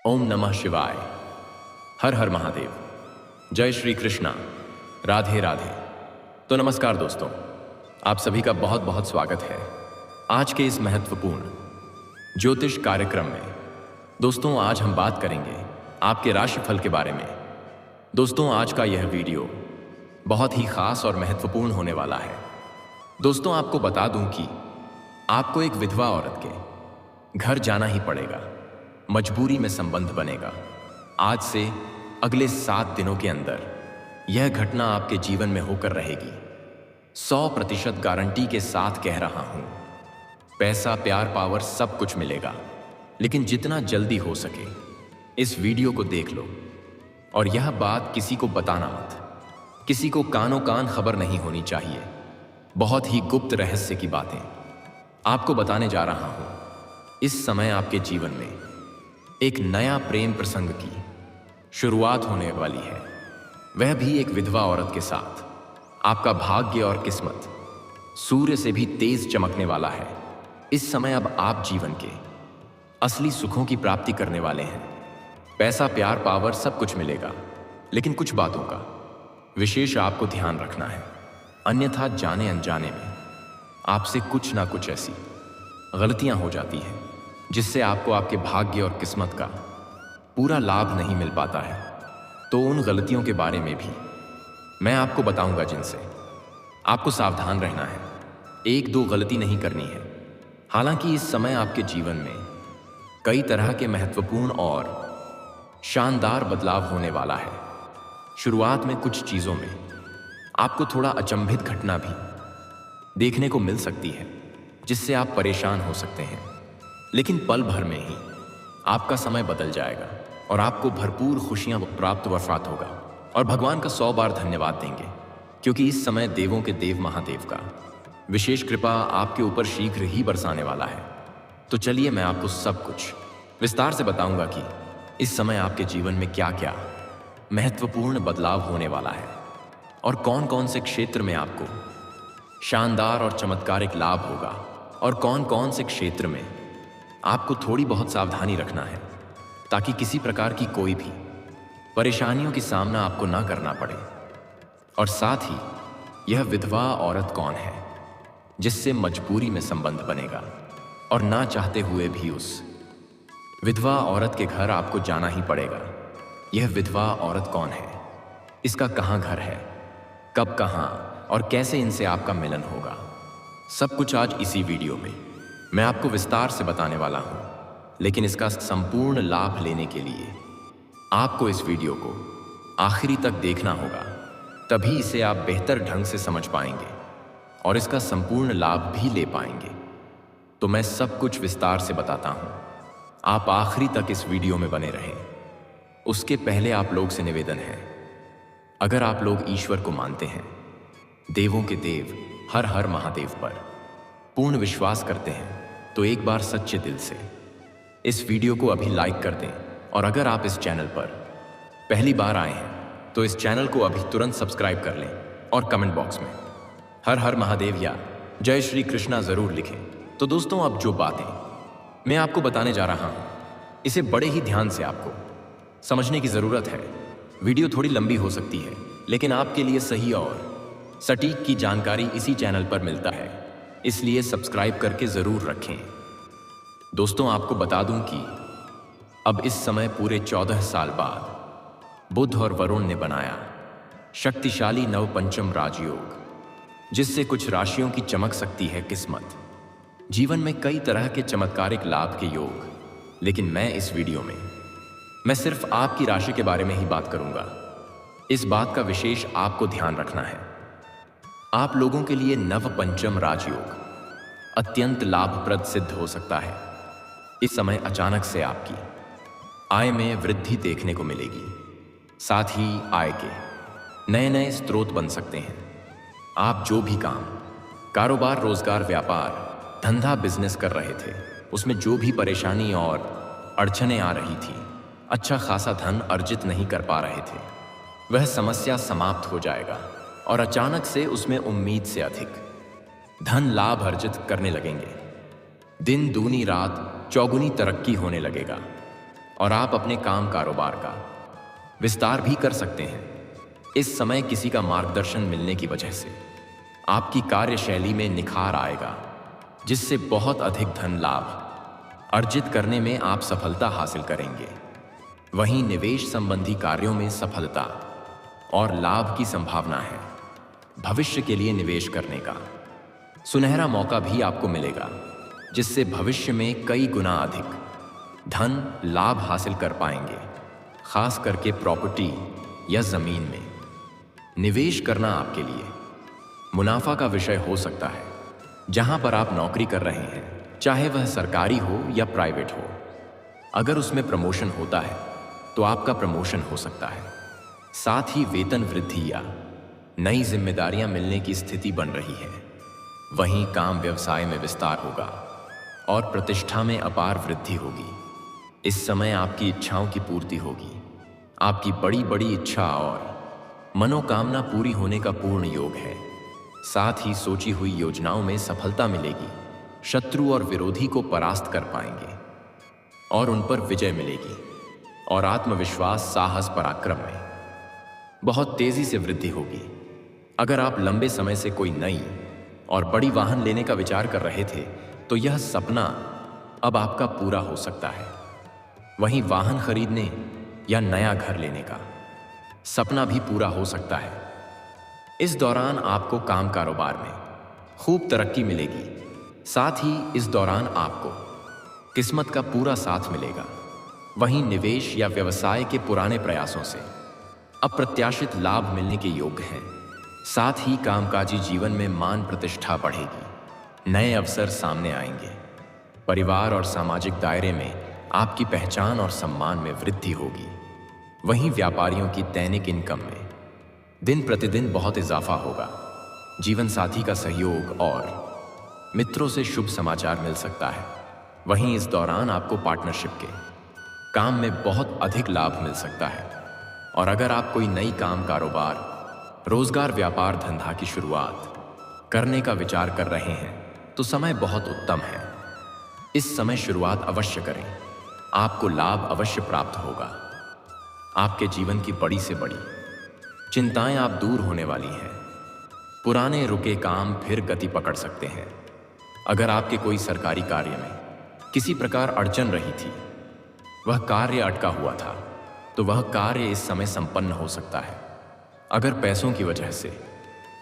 ओम नमः शिवाय। हर हर महादेव। जय श्री कृष्णा। राधे राधे। तो नमस्कार दोस्तों, आप सभी का बहुत बहुत स्वागत है आज के इस महत्वपूर्ण ज्योतिष कार्यक्रम में। दोस्तों, आज हम बात करेंगे आपके राशिफल के बारे में। दोस्तों, आज का यह वीडियो बहुत ही खास और महत्वपूर्ण होने वाला है। दोस्तों, आपको बता दूं कि आपको एक विधवा औरत के घर जाना ही पड़ेगा। मजबूरी में संबंध बनेगा। आज से अगले 7 दिनों के अंदर यह घटना आपके जीवन में होकर रहेगी। 100% गारंटी के साथ कह रहा हूं। पैसा, प्यार, पावर सब कुछ मिलेगा, लेकिन जितना जल्दी हो सके इस वीडियो को देख लो। और यह बात किसी को बताना मत। किसी को कानों कान खबर नहीं होनी चाहिए। बहुत ही गुप्त रहस्य की बातें आपको बताने जा रहा हूं। इस समय आपके जीवन में एक नया प्रेम प्रसंग की शुरुआत होने वाली है, वह भी एक विधवा औरत के साथ। आपका भाग्य और किस्मत सूर्य से भी तेज चमकने वाला है। इस समय अब आप जीवन के असली सुखों की प्राप्ति करने वाले हैं। पैसा, प्यार, पावर सब कुछ मिलेगा, लेकिन कुछ बातों का विशेष आपको ध्यान रखना है, अन्यथा जाने अनजाने में आपसे कुछ ना कुछ ऐसी गलतियां हो जाती हैं जिससे आपको आपके भाग्य और किस्मत का पूरा लाभ नहीं मिल पाता है। तो उन गलतियों के बारे में भी मैं आपको बताऊंगा, जिनसे आपको सावधान रहना है। 1-2 गलती नहीं करनी है। हालांकि इस समय आपके जीवन में कई तरह के महत्वपूर्ण और शानदार बदलाव होने वाला है। शुरुआत में कुछ चीजों में आपको थोड़ा अचंभित घटना भी देखने को मिल सकती है, जिससे आप परेशान हो सकते हैं, लेकिन पल भर में ही आपका समय बदल जाएगा और आपको भरपूर खुशियां प्राप्त वफात होगा। और भगवान का 100 बार धन्यवाद देंगे, क्योंकि इस समय देवों के देव महादेव का विशेष कृपा आपके ऊपर शीघ्र ही बरसाने वाला है। तो चलिए, मैं आपको सब कुछ विस्तार से बताऊंगा कि इस समय आपके जीवन में क्या क्या महत्वपूर्ण बदलाव होने वाला है और कौन कौन से क्षेत्र में आपको शानदार और चमत्कारिक लाभ होगा और कौन कौन से क्षेत्र में आपको थोड़ी बहुत सावधानी रखना है, ताकि किसी प्रकार की कोई भी परेशानियों की सामना आपको ना करना पड़े। और साथ ही यह विधवा औरत कौन है जिससे मजबूरी में संबंध बनेगा और ना चाहते हुए भी उस विधवा औरत के घर आपको जाना ही पड़ेगा। यह विधवा औरत कौन है, इसका कहाँ घर है, कब, कहाँ और कैसे इनसे आपका मिलन होगा, सब कुछ आज इसी वीडियो में मैं आपको विस्तार से बताने वाला हूं। लेकिन इसका संपूर्ण लाभ लेने के लिए आपको इस वीडियो को आखिरी तक देखना होगा, तभी इसे आप बेहतर ढंग से समझ पाएंगे और इसका संपूर्ण लाभ भी ले पाएंगे। तो मैं सब कुछ विस्तार से बताता हूं, आप आखिरी तक इस वीडियो में बने रहें। उसके पहले आप लोग से निवेदन है, अगर आप लोग ईश्वर को मानते हैं, देवों के देव हर हर महादेव पर पूर्ण विश्वास करते हैं, तो एक बार सच्चे दिल से इस वीडियो को अभी लाइक कर दें। और अगर आप इस चैनल पर पहली बार आए हैं तो इस चैनल को अभी तुरंत सब्सक्राइब कर लें और कमेंट बॉक्स में हर हर महादेव या जय श्री कृष्णा जरूर लिखें। तो दोस्तों, अब जो बातें मैं आपको बताने जा रहा हूं, इसे बड़े ही ध्यान से आपको समझने की जरूरत है। वीडियो थोड़ी लंबी हो सकती है, लेकिन आपके लिए सही और सटीक की जानकारी इसी चैनल पर मिलता है, इसलिए सब्सक्राइब करके जरूर रखें। दोस्तों, आपको बता दूं कि अब इस समय पूरे 14 साल बाद बुध और वरुण ने बनाया शक्तिशाली नवपंचम राजयोग, जिससे कुछ राशियों की चमक सकती है किस्मत। जीवन में कई तरह के चमत्कारिक लाभ के योग, लेकिन मैं इस वीडियो में मैं सिर्फ आपकी राशि के बारे में ही बात करूंगा। इस बात का विशेष आपको ध्यान रखना है, आप लोगों के लिए नवपंचम राजयोग अत्यंत लाभप्रद सिद्ध हो सकता है। इस समय अचानक से आपकी आय में वृद्धि देखने को मिलेगी। साथ ही आय के नए नए स्रोत बन सकते हैं। आप जो भी काम, कारोबार, रोजगार, व्यापार, धंधा, बिजनेस कर रहे थे, उसमें जो भी परेशानी और अड़चनें आ रही थी, अच्छा खासा धन अर्जित नहीं कर पा रहे थे, वह समस्या समाप्त हो जाएगा और अचानक से उसमें उम्मीद से अधिक धन लाभ अर्जित करने लगेंगे। दिन दूनी रात चौगुनी तरक्की होने लगेगा और आप अपने काम कारोबार का विस्तार भी कर सकते हैं। इस समय किसी का मार्गदर्शन मिलने की वजह से आपकी कार्यशैली में निखार आएगा, जिससे बहुत अधिक धन लाभ अर्जित करने में आप सफलता हासिल करेंगे। वहीं निवेश संबंधी कार्यों में सफलता और लाभ की संभावना है। भविष्य के लिए निवेश करने का सुनहरा मौका भी आपको मिलेगा, जिससे भविष्य में कई गुना अधिक धन लाभ हासिल कर पाएंगे। खास करके प्रॉपर्टी या जमीन में निवेश करना आपके लिए मुनाफा का विषय हो सकता है। जहां पर आप नौकरी कर रहे हैं, चाहे वह सरकारी हो या प्राइवेट हो, अगर उसमें प्रमोशन होता है तो आपका प्रमोशन हो सकता है। साथ ही वेतन वृद्धि या नई जिम्मेदारियां मिलने की स्थिति बन रही है। वहीं काम व्यवसाय में विस्तार होगा और प्रतिष्ठा में अपार वृद्धि होगी। इस समय आपकी इच्छाओं की पूर्ति होगी। आपकी बड़ी बड़ी इच्छा और मनोकामना पूरी होने का पूर्ण योग है। साथ ही सोची हुई योजनाओं में सफलता मिलेगी। शत्रु और विरोधी को परास्त कर पाएंगे और उन पर विजय मिलेगी। और आत्मविश्वास, साहस, पराक्रम में बहुत तेजी से वृद्धि होगी। अगर आप लंबे समय से कोई नई और बड़ी वाहन लेने का विचार कर रहे थे, तो यह सपना अब आपका पूरा हो सकता है। वहीं वाहन खरीदने या नया घर लेने का सपना भी पूरा हो सकता है। इस दौरान आपको काम कारोबार में खूब तरक्की मिलेगी। साथ ही इस दौरान आपको किस्मत का पूरा साथ मिलेगा। वहीं निवेश या व्यवसाय के पुराने प्रयासों से अप्रत्याशित लाभ मिलने के योग्य हैं। साथ ही कामकाजी जीवन में मान प्रतिष्ठा बढ़ेगी। नए अवसर सामने आएंगे। परिवार और सामाजिक दायरे में आपकी पहचान और सम्मान में वृद्धि होगी। वहीं व्यापारियों की दैनिक इनकम में दिन प्रतिदिन बहुत इजाफा होगा। जीवन साथी का सहयोग और मित्रों से शुभ समाचार मिल सकता है। वहीं इस दौरान आपको पार्टनरशिप के काम में बहुत अधिक लाभ मिल सकता है। और अगर आप कोई नई काम कारोबार, रोजगार, व्यापार, धंधा की शुरुआत करने का विचार कर रहे हैं, तो समय बहुत उत्तम है। इस समय शुरुआत अवश्य करें। आपको लाभ अवश्य प्राप्त होगा। आपके जीवन की बड़ी से बड़ी चिंताएं आप दूर होने वाली हैं। पुराने रुके काम फिर गति पकड़ सकते हैं। अगर आपके कोई सरकारी कार्य में किसी प्रकार अड़चन रही थी, वह कार्य अटका हुआ था, तो वह कार्य इस समय संपन्न हो सकता है। अगर पैसों की वजह से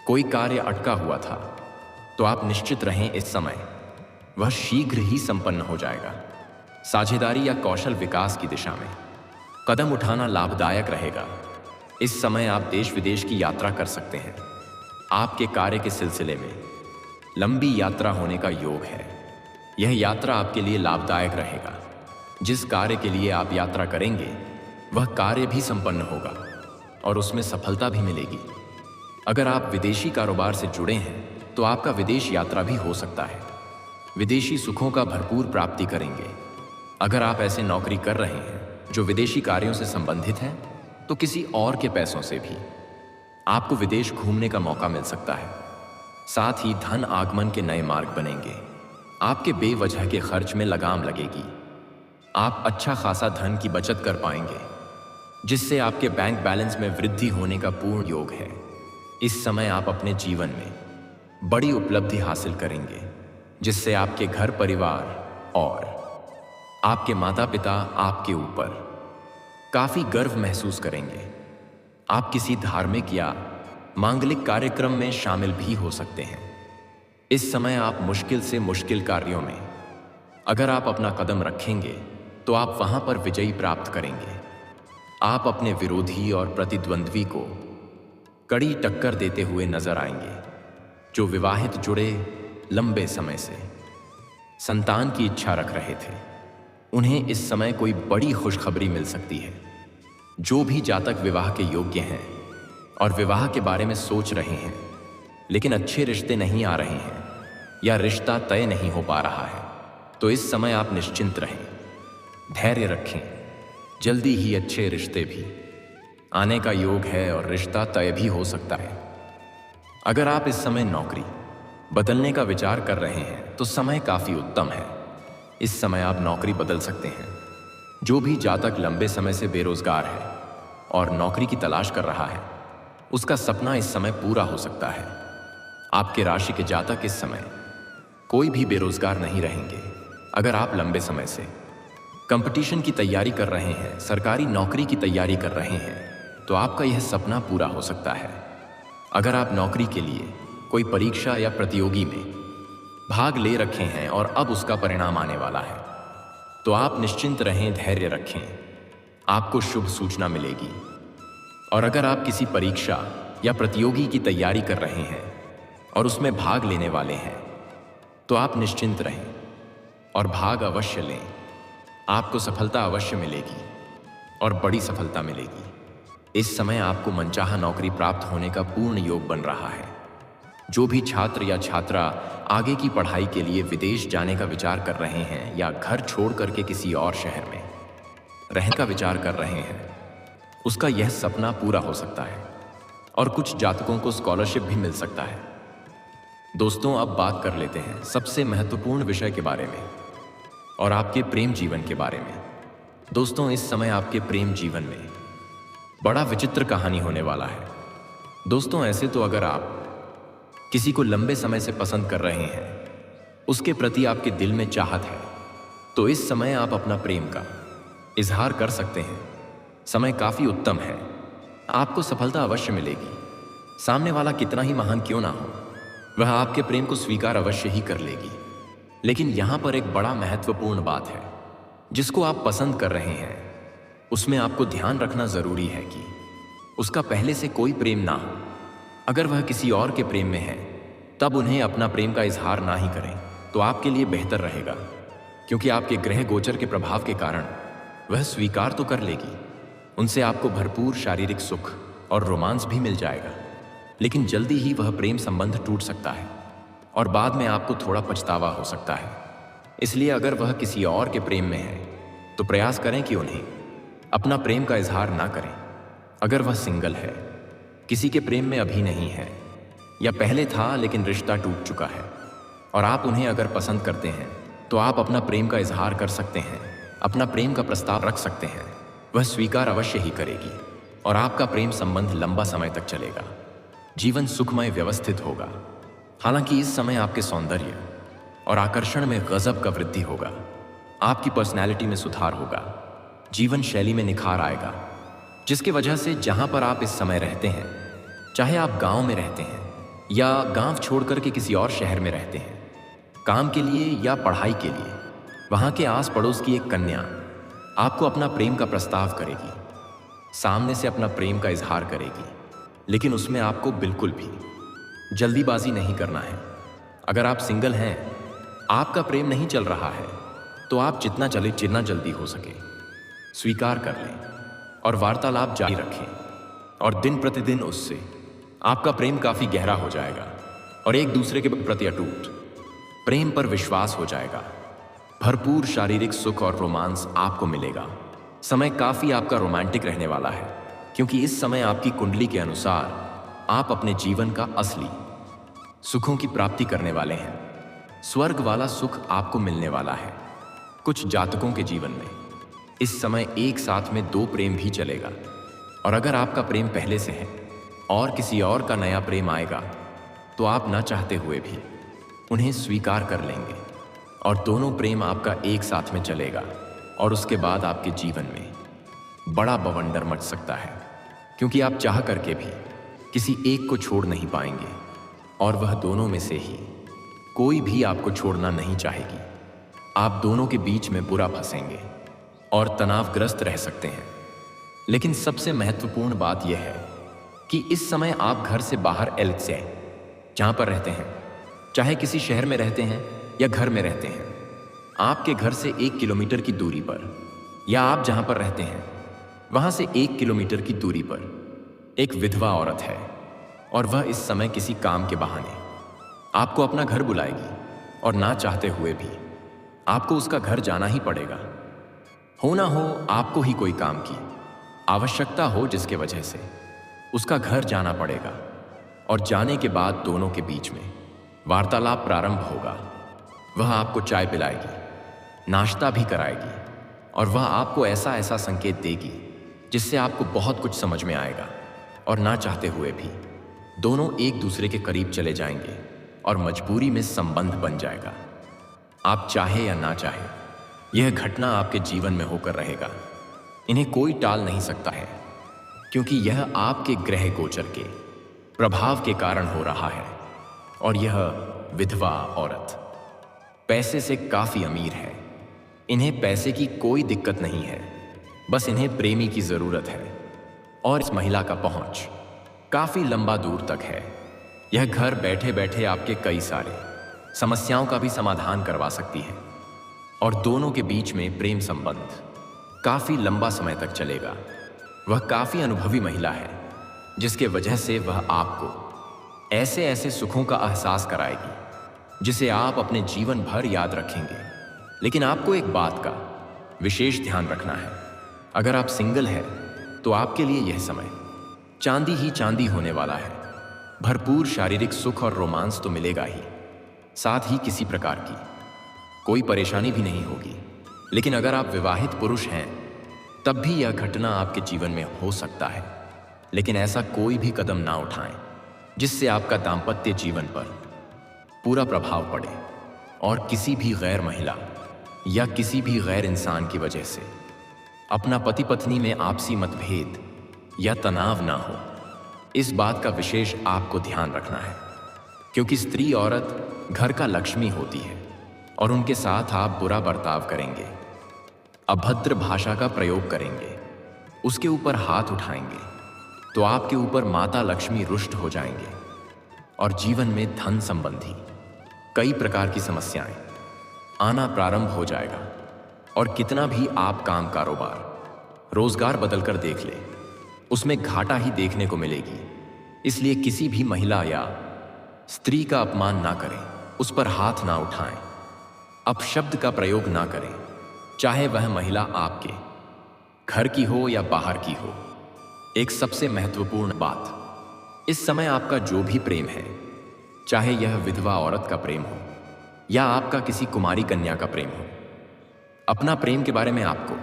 कोई कार्य अटका हुआ था, तो आप निश्चित रहें, इस समय वह शीघ्र ही संपन्न हो जाएगा। साझेदारी या कौशल विकास की दिशा में कदम उठाना लाभदायक रहेगा। इस समय आप देश विदेश की यात्रा कर सकते हैं। आपके कार्य के सिलसिले में लंबी यात्रा होने का योग है। यह यात्रा आपके लिए लाभदायक रहेगा। जिस कार्य के लिए आप यात्रा करेंगे, वह कार्य भी संपन्न होगा और उसमें सफलता भी मिलेगी। अगर आप विदेशी कारोबार से जुड़े हैं, तो आपका विदेश यात्रा भी हो सकता है। विदेशी सुखों का भरपूर प्राप्ति करेंगे। अगर आप ऐसे नौकरी कर रहे हैं जो विदेशी कार्यों से संबंधित है, तो किसी और के पैसों से भी आपको विदेश घूमने का मौका मिल सकता है। साथ ही धन आगमन के नए मार्ग बनेंगे। आपके बेवजह के खर्च में लगाम लगेगी। आप अच्छा खासा धन की बचत कर पाएंगे, जिससे आपके बैंक बैलेंस में वृद्धि होने का पूर्ण योग है। इस समय आप अपने जीवन में बड़ी उपलब्धि हासिल करेंगे, जिससे आपके घर परिवार और आपके माता पिता आपके ऊपर काफी गर्व महसूस करेंगे। आप किसी धार्मिक या मांगलिक कार्यक्रम में शामिल भी हो सकते हैं। इस समय आप मुश्किल से मुश्किल कार्यों में अगर आप अपना कदम रखेंगे, तो आप वहां पर विजयी प्राप्त करेंगे। आप अपने विरोधी और प्रतिद्वंद्वी को कड़ी टक्कर देते हुए नजर आएंगे। जो विवाहित जुड़े लंबे समय से संतान की इच्छा रख रहे थे, उन्हें इस समय कोई बड़ी खुशखबरी मिल सकती है। जो भी जातक विवाह के योग्य हैं और विवाह के बारे में सोच रहे हैं, लेकिन अच्छे रिश्ते नहीं आ रहे हैं या रिश्ता तय नहीं हो पा रहा है, तो इस समय आप निश्चिंत रहें, धैर्य रखें। जल्दी ही अच्छे रिश्ते भी आने का योग है और रिश्ता तय भी हो सकता है। अगर आप इस समय नौकरी बदलने का विचार कर रहे हैं, तो समय काफी उत्तम है। इस समय आप नौकरी बदल सकते हैं। जो भी जातक लंबे समय से बेरोजगार है और नौकरी की तलाश कर रहा है, उसका सपना इस समय पूरा हो सकता है। आपके राशि के जातक इस समय कोई भी बेरोजगार नहीं रहेंगे। अगर आप लंबे समय से कंपटीशन की तैयारी कर रहे हैं, सरकारी नौकरी की तैयारी कर रहे हैं, तो आपका यह सपना पूरा हो सकता है। अगर आप नौकरी के लिए कोई परीक्षा या प्रतियोगी में भाग ले रखे हैं और अब उसका परिणाम आने वाला है, तो आप निश्चिंत रहें, धैर्य रखें, आपको शुभ सूचना मिलेगी। और अगर आप किसी परीक्षा या प्रतियोगी की तैयारी कर रहे हैं और उसमें भाग लेने वाले हैं, तो आप निश्चिंत रहें और भाग अवश्य लें। आपको सफलता अवश्य मिलेगी और बड़ी सफलता मिलेगी। इस समय आपको मनचाहा नौकरी प्राप्त होने का पूर्ण योग बन रहा है। जो भी छात्र या छात्रा आगे की पढ़ाई के लिए विदेश जाने का विचार कर रहे हैं या घर छोड़ करके किसी और शहर में रहने का विचार कर रहे हैं, उसका यह सपना पूरा हो सकता है और कुछ जातकों को स्कॉलरशिप भी मिल सकता है। दोस्तों, अब बात कर लेते हैं सबसे महत्वपूर्ण विषय के बारे में और आपके प्रेम जीवन के बारे में। दोस्तों, इस समय आपके प्रेम जीवन में बड़ा विचित्र कहानी होने वाला है। दोस्तों, ऐसे तो अगर आप किसी को लंबे समय से पसंद कर रहे हैं, उसके प्रति आपके दिल में चाहत है, तो इस समय आप अपना प्रेम का इजहार कर सकते हैं। समय काफी उत्तम है, आपको सफलता अवश्य मिलेगी। सामने वाला कितना ही महान क्यों ना हो, वह आपके प्रेम को स्वीकार अवश्य ही कर लेगी। लेकिन यहां पर एक बड़ा महत्वपूर्ण बात है, जिसको आप पसंद कर रहे हैं, उसमें आपको ध्यान रखना जरूरी है कि उसका पहले से कोई प्रेम ना हो। अगर वह किसी और के प्रेम में है, तब उन्हें अपना प्रेम का इजहार ना ही करें, तो आपके लिए बेहतर रहेगा, क्योंकि आपके ग्रह गोचर के प्रभाव के कारण वह स्वीकार तो कर लेगी। उनसे आपको भरपूर शारीरिक सुख और रोमांस भी मिल जाएगा, लेकिन जल्दी ही वह प्रेम संबंध टूट सकता है और बाद में आपको थोड़ा पछतावा हो सकता है। इसलिए अगर वह किसी और के प्रेम में है, तो प्रयास करें कि उन्हें अपना प्रेम का इजहार ना करें। अगर वह सिंगल है, किसी के प्रेम में अभी नहीं है, या पहले था लेकिन रिश्ता टूट चुका है, और आप उन्हें अगर पसंद करते हैं, तो आप अपना प्रेम का इजहार कर सकते हैं, अपना प्रेम का प्रस्ताव रख सकते हैं। वह स्वीकार अवश्य ही करेगी और आपका प्रेम संबंध लंबा समय तक चलेगा। जीवन सुखमय व्यवस्थित होगा। हालांकि इस समय आपके सौंदर्य और आकर्षण में गजब का वृद्धि होगा। आपकी पर्सनैलिटी में सुधार होगा, जीवन शैली में निखार आएगा, जिसकी वजह से जहां पर आप इस समय रहते हैं, चाहे आप गांव में रहते हैं या गांव छोड़कर के किसी और शहर में रहते हैं, काम के लिए या पढ़ाई के लिए, वहां के आस पड़ोस की एक कन्या आपको अपना प्रेम का प्रस्ताव करेगी, सामने से अपना प्रेम का इजहार करेगी, लेकिन उसमें आपको बिल्कुल भी जल्दीबाजी नहीं करना है। अगर आप सिंगल हैं, आपका प्रेम नहीं चल रहा है, तो आप जितना जल्दी हो सके स्वीकार कर लें और वार्तालाप जारी रखें, और दिन प्रतिदिन उससे आपका प्रेम काफी गहरा हो जाएगा और एक दूसरे के प्रति अटूट प्रेम पर विश्वास हो जाएगा। भरपूर शारीरिक सुख और रोमांस आपको मिलेगा। समय काफी आपका रोमांटिक रहने वाला है, क्योंकि इस समय आपकी कुंडली के अनुसार आप अपने जीवन का असली सुखों की प्राप्ति करने वाले हैं। स्वर्ग वाला सुख आपको मिलने वाला है। कुछ जातकों के जीवन में इस समय एक साथ में 2 प्रेम भी चलेगा, और अगर आपका प्रेम पहले से है और किसी और का नया प्रेम आएगा, तो आप ना चाहते हुए भी उन्हें स्वीकार कर लेंगे और दोनों प्रेम आपका एक साथ में चलेगा, और उसके बाद आपके जीवन में बड़ा बवंडर मच सकता है, क्योंकि आप चाह करके भी किसी एक को छोड़ नहीं पाएंगे, और वह दोनों में से ही कोई भी आपको छोड़ना नहीं चाहेगी। आप दोनों के बीच में बुरा फंसेंगे और तनावग्रस्त रह सकते हैं। लेकिन सबसे महत्वपूर्ण बात यह है कि इस समय आप घर से बाहर से जहां पर रहते हैं, चाहे किसी शहर में रहते हैं या घर में रहते हैं, आपके घर से 1 किलोमीटर की दूरी पर, या आप जहां पर रहते हैं वहां से 1 किलोमीटर की दूरी पर एक विधवा औरत है, और वह इस समय किसी काम के बहाने आपको अपना घर बुलाएगी, और ना चाहते हुए भी आपको उसका घर जाना ही पड़ेगा। हो ना हो आपको ही कोई काम की आवश्यकता हो, जिसके वजह से उसका घर जाना पड़ेगा, और जाने के बाद दोनों के बीच में वार्तालाप प्रारंभ होगा। वह आपको चाय पिलाएगी, नाश्ता भी कराएगी, और वह आपको ऐसा ऐसा संकेत देगी जिससे आपको बहुत कुछ समझ में आएगा और ना चाहते हुए भी दोनों एक दूसरे के करीब चले जाएंगे और मजबूरी में संबंध बन जाएगा। आप चाहे या ना चाहे, यह घटना आपके जीवन में होकर रहेगा। इन्हें कोई टाल नहीं सकता है, क्योंकि यह आपके ग्रह गोचर के प्रभाव के कारण हो रहा है। और यह विधवा औरत पैसे से काफी अमीर है। इन्हें पैसे की कोई दिक्कत नहीं है, बस इन्हें प्रेमी की जरूरत है। और इस महिला का पहुंच काफी लंबा दूर तक है। यह घर बैठे बैठे आपके कई सारे समस्याओं का भी समाधान करवा सकती है। और दोनों के बीच में प्रेम संबंध काफी लंबा समय तक चलेगा। वह काफी अनुभवी महिला है, जिसके वजह से वह आपको ऐसे ऐसे सुखों का एहसास कराएगी जिसे आप अपने जीवन भर याद रखेंगे। लेकिन आपको एक बात का विशेष ध्यान रखना है। अगर आप सिंगल हैं तो आपके लिए यह समय चांदी ही चांदी होने वाला है। भरपूर शारीरिक सुख और रोमांस तो मिलेगा ही, साथ ही किसी प्रकार की कोई परेशानी भी नहीं होगी। लेकिन अगर आप विवाहित पुरुष हैं तब भी यह घटना आपके जीवन में हो सकता है। लेकिन ऐसा कोई भी कदम ना उठाएं जिससे आपका दाम्पत्य जीवन पर पूरा प्रभाव पड़े और किसी भी गैर महिला या किसी भी गैर इंसान की वजह से अपना पति पत्नी में आपसी मतभेद या तनाव ना हो। इस बात का विशेष आपको ध्यान रखना है, क्योंकि स्त्री औरत घर का लक्ष्मी होती है और उनके साथ आप बुरा बर्ताव करेंगे, अभद्र भाषा का प्रयोग करेंगे, उसके ऊपर हाथ उठाएंगे तो आपके ऊपर माता लक्ष्मी रुष्ट हो जाएंगे और जीवन में धन संबंधी कई प्रकार की समस्याएं आना प्रारंभ हो जाएगा। और कितना भी आप काम कारोबार रोजगार बदल कर देख ले, उसमें घाटा ही देखने को मिलेगी। इसलिए किसी भी महिला या स्त्री का अपमान ना करें, उस पर हाथ ना उठाएं, अपशब्द का प्रयोग ना करें, चाहे वह महिला आपके घर की हो या बाहर की हो। एक सबसे महत्वपूर्ण बात, इस समय आपका जो भी प्रेम है, चाहे यह विधवा औरत का प्रेम हो या आपका किसी कुमारी कन्या का प्रेम हो, अपना प्रेम के बारे में आपको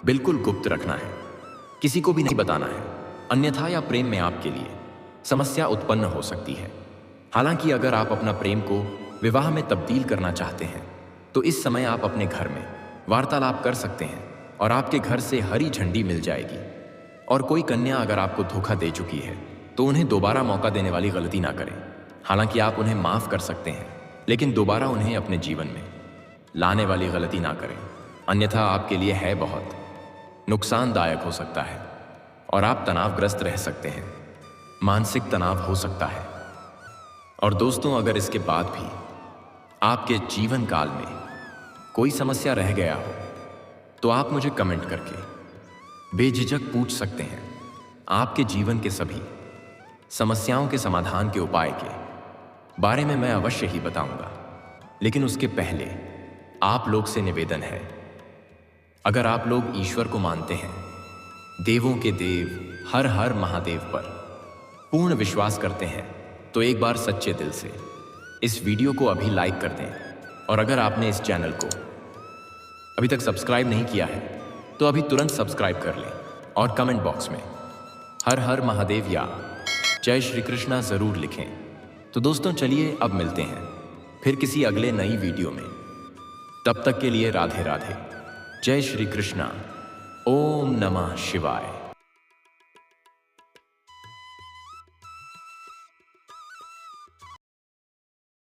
बिल्कुल गुप्त रखना है, किसी को भी नहीं बताना है। अन्यथा या प्रेम में आपके लिए समस्या उत्पन्न हो सकती है। हालांकि अगर आप अपना प्रेम को विवाह में तब्दील करना चाहते हैं तो इस समय आप अपने घर में वार्तालाप कर सकते हैं और आपके घर से हरी झंडी मिल जाएगी। और कोई कन्या अगर आपको धोखा दे चुकी है तो उन्हें दोबारा मौका देने वाली गलती ना करें। हालांकि आप उन्हें माफ कर सकते हैं, लेकिन दोबारा उन्हें अपने जीवन में लाने वाली गलती ना करें, अन्यथा आपके लिए है बहुत नुकसानदायक हो सकता है और आप तनावग्रस्त रह सकते हैं, मानसिक तनाव हो सकता है। और दोस्तों, अगर इसके बाद भी आपके जीवन काल में कोई समस्या रह गया हो तो आप मुझे कमेंट करके बेझिझक पूछ सकते हैं। आपके जीवन के सभी समस्याओं के समाधान के उपाय के बारे में मैं अवश्य ही बताऊंगा। लेकिन उसके पहले आप लोग से निवेदन है, अगर आप लोग ईश्वर को मानते हैं, देवों के देव हर हर महादेव पर पूर्ण विश्वास करते हैं, तो एक बार सच्चे दिल से इस वीडियो को अभी लाइक कर दें। और अगर आपने इस चैनल को अभी तक सब्सक्राइब नहीं किया है तो अभी तुरंत सब्सक्राइब कर लें और कमेंट बॉक्स में हर हर महादेव या जय श्री कृष्णा जरूर लिखें। तो दोस्तों, चलिए अब मिलते हैं फिर किसी अगले नई वीडियो में। तब तक के लिए राधे राधे, जय श्री कृष्णा, ओम नमः शिवाय।